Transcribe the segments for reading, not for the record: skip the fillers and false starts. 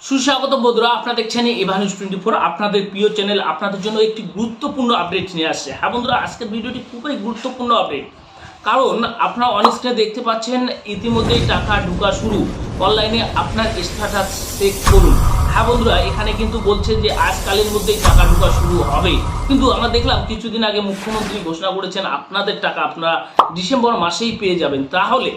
সুস্বাগত বন্ধুরা, আপনারা দেখছেন এভানিউজ 24 আপনাদের প্রিয় চ্যানেল। আপনাদের জন্য একটি গুরুত্বপূর্ণ আপডেট নিয়ে আসছে। হ্যাঁ বন্ধুরা, আজকের ভিডিওটি খুবই গুরুত্বপূর্ণ আপডেট, কারণ আপনারা অন স্ক্রিনে দেখতে পাচ্ছেন ইতিমধ্যেই টাকা ঢোকা শুরু। অনলাইনে আপনার স্ট্যাটাস চেক করুন। হ্যাঁ বন্ধুরা, এখানে কিন্তু বলছে যে আজকালের মধ্যেই টাকা ঢোকা শুরু হবে, কিন্তু আমরা দেখলাম কিছুদিন আগে মুখ্যমন্ত্রী ঘোষণা করেছেন আপনাদের টাকা আপনারা ডিসেম্বর মাসেই পেয়ে যাবেন। তাহলে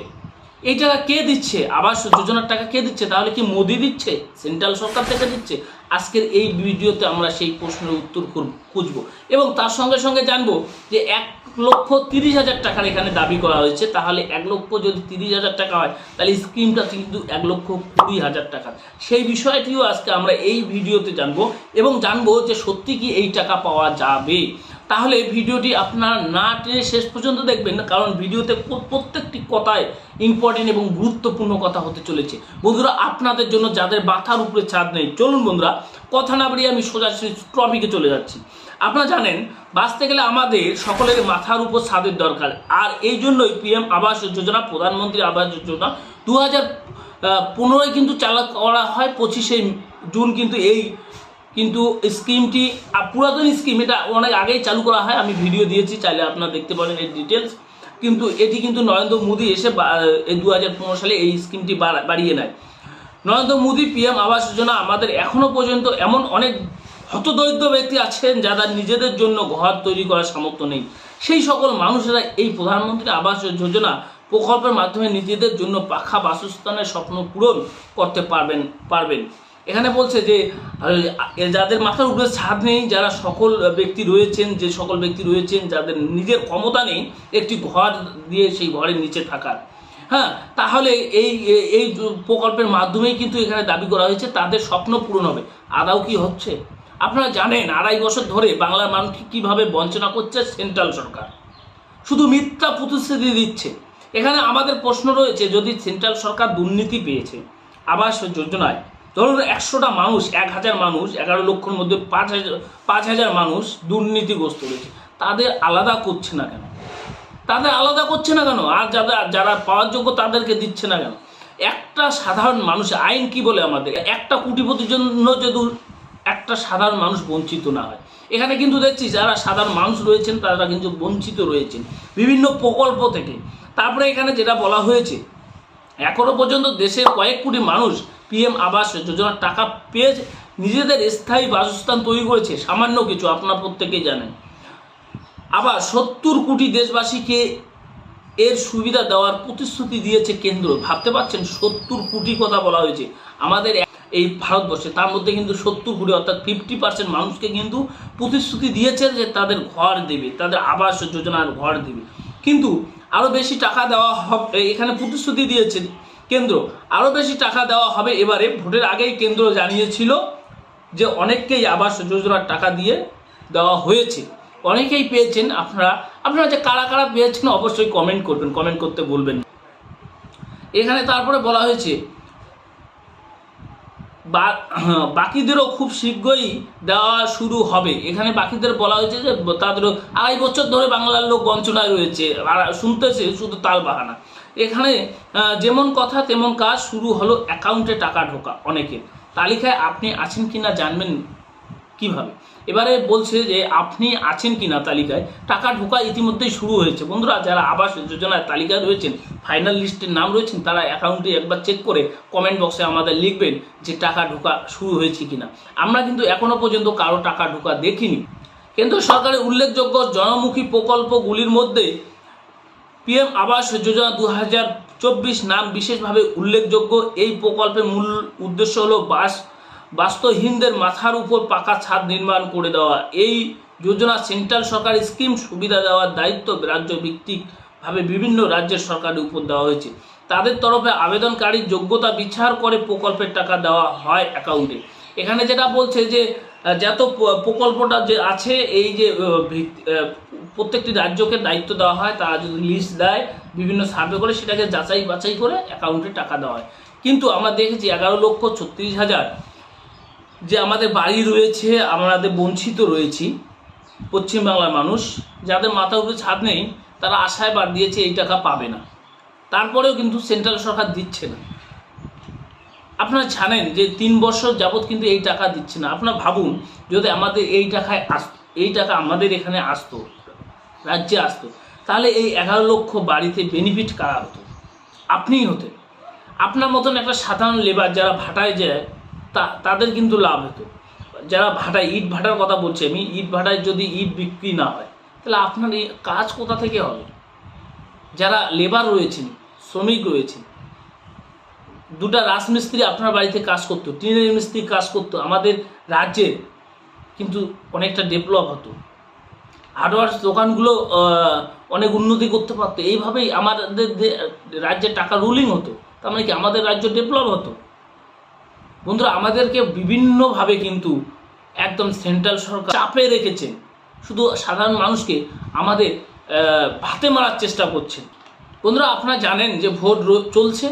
এই টাকা কে দিচ্ছে? আবাস যোজনার টাকা কে দিচ্ছে? তাহলে কি মোদি দিচ্ছে? সেন্ট্রাল সরকার থেকে দিচ্ছে? আজকের এই ভিডিওতে আমরা সেই প্রশ্নের উত্তর খুঁজবো এবং তার সঙ্গে সঙ্গে জানবো যে 1,30,000 টাকার এখানে দাবি করা হয়েছে। তাহলে 1 লক্ষ যদি 30,000 টাকা হয়, তাহলে স্কিমটা কিন্তু 1,20,000 টাকা। সেই বিষয়টিও আজকে আমরা এই ভিডিওতে জানবো এবং জানবো যে সত্যি কি এই টাকা পাওয়া যাবে। তাহলে ভিডিওটি আপনারা না টেনে শেষ পর্যন্ত দেখবেন, কারণ ভিডিওতে প্রত্যেকটি কথায় ইম্পর্টেন্ট এবং গুরুত্বপূর্ণ কথা হতে চলেছে। বন্ধুরা, আপনাদের জন্য যাদের মাথার উপরে ছাদ নেই, চলুন বন্ধুরা কথা না বাড়িয়ে আমি সোজাসুজি টপিকে চলে যাচ্ছি। আপনারা জানেন, বাঁচতে গেলে আমাদের সকলের মাথার উপর ছাদের দরকার, আর এই জন্যই পিএম আবাস যোজনা, প্রধানমন্ত্রী আবাস যোজনা 2015 কিন্তু চালু করা হয়। 25শে জুন কিন্তু স্কিমটি পুরাতন স্কিম, এটা অনেক আগেই চালু করা হয়। আমি ভিডিও দিয়েছি, চাইলে আপনারা দেখতে পারেন এর ডিটেলস। কিন্তু এটি কিন্তু নরেন্দ্র মোদী এসে 2015 সালে এই স্কিমটি বাড়িয়ে নেয়। নরেন্দ্র মোদী পিএম আবাস যোজনা আমাদের এখনও পর্যন্ত এমন অনেক হতদরিদ্র ব্যক্তি আছেন যারা নিজেদের জন্য ঘর তৈরি করার সামর্থ্য নেই। সেই সকল মানুষেরা এই প্রধানমন্ত্রী আবাস যোজনা প্রকল্পের মাধ্যমে নিজেদের জন্য পাখা বাসস্থানের স্বপ্ন পূরণ করতে পারবেন। এখানে বলছে যে যাদের মাথার উপরে ছাদ নেই, যারা সকল ব্যক্তি রয়েছেন যাদের নিজের ক্ষমতা নেই একটি ঘর দিয়ে সেই ঘরের নিচে থাকার, হ্যাঁ, তাহলে এই প্রকল্পের মাধ্যমেই কিন্তু এখানে দাবি করা হয়েছে তাদের স্বপ্ন পূরণ হবে। আদৌ কি হচ্ছে? আপনারা জানেন 2.5 বছর ধরে বাংলার মানুষকে কীভাবে বঞ্চনা করছে সেন্ট্রাল সরকার, শুধু মিথ্যা প্রতিশ্রুতি দিচ্ছে। এখানে আমাদের প্রশ্ন রয়েছে, যদি সেন্ট্রাল সরকার দুর্নীতি পেয়েছে আবাস যোজনায়, ধরুন 100টা মানুষ, 1000 মানুষ, 11 লক্ষের মধ্যে 5,000 মানুষ দুর্নীতিগ্রস্ত রয়েছে, তাদের আলাদা করছে না কেন? আর যারা পাওয়ার যোগ্য তাদেরকে দিচ্ছে না কেন? একটা সাধারণ মানুষ, আইন কি বলে আমাদের, একটা কোটিপতির জন্য যদি একটা সাধারণ মানুষ বঞ্চিত না হয়। এখানে কিন্তু দেখছি যারা সাধারণ মানুষ রয়েছেন তারা কিন্তু বঞ্চিত রয়েছেন বিভিন্ন প্রকল্প থেকে। তারপরে এখানে যেটা বলা হয়েছে, এখনো পর্যন্ত দেশের কয়েক কোটি মানুষ পিএম আবাস যোজনার টাকা পেয়ে নিজেদের স্থায়ী বাসস্থান তৈরি করেছে। সামান্য কিছু, আপনারা প্রত্যেকেই জানেন। আবার 70 কোটি দেশবাসীকে এর সুবিধা দেওয়ার প্রতিশ্রুতি দিয়েছে কেন্দ্র। ভাবতে পারছেন, 70 কোটি কথা বলা হয়েছে আমাদের এই ভারতবর্ষে, তার মধ্যে কিন্তু 70 কোটি অর্থাৎ 50% মানুষকে কিন্তু প্রতিশ্রুতি দিয়েছে যে তাদের ঘর দেবে, তাদের আবাস যোজনার ঘর দেবে। কিন্তু আরও বেশি টাকা দেওয়া হবে, এখানে প্রতিশ্রুতি দিয়েছে কেন্দ্র, আরও বেশি টাকা দেওয়া হবে। এবারে ভোটের আগেই কেন্দ্র জানিয়েছিল যে অনেককেই আবাস যোজনার টাকা দিয়ে দেওয়া হয়েছে, অনেকেই পেয়েছেন। আপনারা যে কারা কারা পেয়েছেন অবশ্যই কমেন্ট করতে বলবেন। এখানে তারপরে বলা হয়েছে বাকিদেরও খুব শীঘ্রই দেওয়া শুরু হবে। এখানে বাকিদের বলা হয়েছে যে তাদেরও 2.5 বছর ধরে বাংলার লোক বঞ্চনায় রয়েছে, আর শুনতেছে শুধু তাল বাহানা। এখানে যেমন কথা তেমন কাজ, শুরু হলো অ্যাকাউন্টে টাকা ঢোকা অনেকের। তালিকায় আপনি আছেন কিনা জানবেন কিভাবে? এবারে বলছে যে আপনি আছেন কিনা তালিকায়, টাকা ঢোকা ইতিমধ্যেই শুরু হয়েছে। বন্ধুরা, যারা আবাস যোজনার তালিকায় রয়েছেন, ফাইনাল লিস্টের নাম রয়েছেন, তারা অ্যাকাউন্টে একবার চেক করে কমেন্ট বক্সে আমাদের লিখবেন যে টাকা ঢোকা শুরু হয়েছে কিনা। আমরা কিন্তু এখনো পর্যন্ত কারো টাকা ঢোকা দেখিনি। কেন্দ্র সরকারের উল্লেখযোগ্য জনমুখী প্রকল্পগুলির মধ্যে পিএম আবাস যোজনা 2024 নাম বিশেষভাবে উল্লেখযোগ্য। এই প্রকল্পের মূল উদ্দেশ্য হলো বাস্তুহীনদের মাথার উপর পাকা ছাদ নির্মাণ করে দেওয়া। এই যোজনা সেন্ট্রাল সরকার স্কিম সুবিধা দেওয়ার দায়িত্ব রাজ্য ভিত্তিকভাবে বিভিন্ন রাজ্যের সরকারের উপর দেওয়া হয়েছে। তাদের তরফে আবেদনকারীর যোগ্যতা বিচার করে প্রকল্পের টাকা দেওয়া হয় অ্যাকাউন্টে। এখানে যেটা বলছে যে যত প্রকল্পটা যে আছে, এই যে প্রত্যেকটি রাজ্যকে দায়িত্ব দেওয়া হয়, তারা যদি লিস্ট দেয়, বিভিন্ন সার্ভে করে সেটাকে যাচাই বাছাই করে অ্যাকাউন্টে টাকা দেওয়া হয়। কিন্তু আমরা দেখেছি 11,36,000 যে আমাদের বাড়ি রয়েছে, আমাদের বঞ্চিত রয়েছি পশ্চিমবাংলার মানুষ, যাদের মাথার উপরে ছাদ নেই, তারা আশায় বাদ দিয়েছে এই টাকা পাবে না। তারপরেও কিন্তু সেন্ট্রাল সরকার দিচ্ছে না। আপনারা জানেন যে 3 বছর যাবৎ কিন্তু এই টাকা দিচ্ছে না। আপনারা ভাবুন, যদি আমাদের এই টাকা আমাদের এখানে আসতো, রাজ্যে আসতো, তাহলে এই 11 লক্ষ বাড়িতে বেনিফিট কারা হতো? আপনিই হতেন। আপনার মতন একটা সাধারণ লেবার যারা ভাটায় যায় তাদের কিন্তু লাভ হতো। যারা ভাটায় ইট ভাটার কথা বলছি আমি, ইট ভাটায় যদি ইট বিক্রি না হয় তাহলে আপনার এই কাজ কোথা থেকে হবে? যারা লেবার রয়েছেন, শ্রমিক রয়েছেন, দুটা রাজমিস্ত্রি আপনার বাড়িতে কাজ করতো, টিনের মিস্ত্রি কাজ করতো, আমাদের রাজ্যের কিন্তু অনেকটা ডেভেলপ হতো। হার্ডওয়্যার দোকানগুলো অনেক উন্নতি করতে পারতো। এইভাবেই আমাদের রাজ্যের টাকা রুলিং হতো। তার মানে কি আমাদের রাজ্য ডেভেলপ হতো? বন্ধুরা, আমাদেরকে বিভিন্নভাবে কিন্তু একদম সেন্ট্রাল সরকার চাপে রেখেছেন। শুধু সাধারণ মানুষকে আমাদের ভাতে মারার চেষ্টা করছেন। বন্ধুরা, আপনারা জানেন যে ভোট চলছে।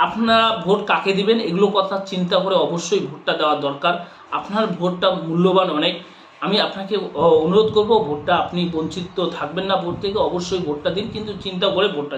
আপনারা ভোট কাকে দিবেন এগুলো কথা চিন্তা করে অবশ্যই ভোটটা দেওয়া দরকার। আপনার ভোটটা মূল্যবান অনেক। আমি আপনাকে অনুরোধ করব, ভোটটা আপনি বঞ্চিত থাকবেন না ভোট থেকে, অবশ্যই ভোটটা দিন, কিন্তু চিন্তা করে ভোটটা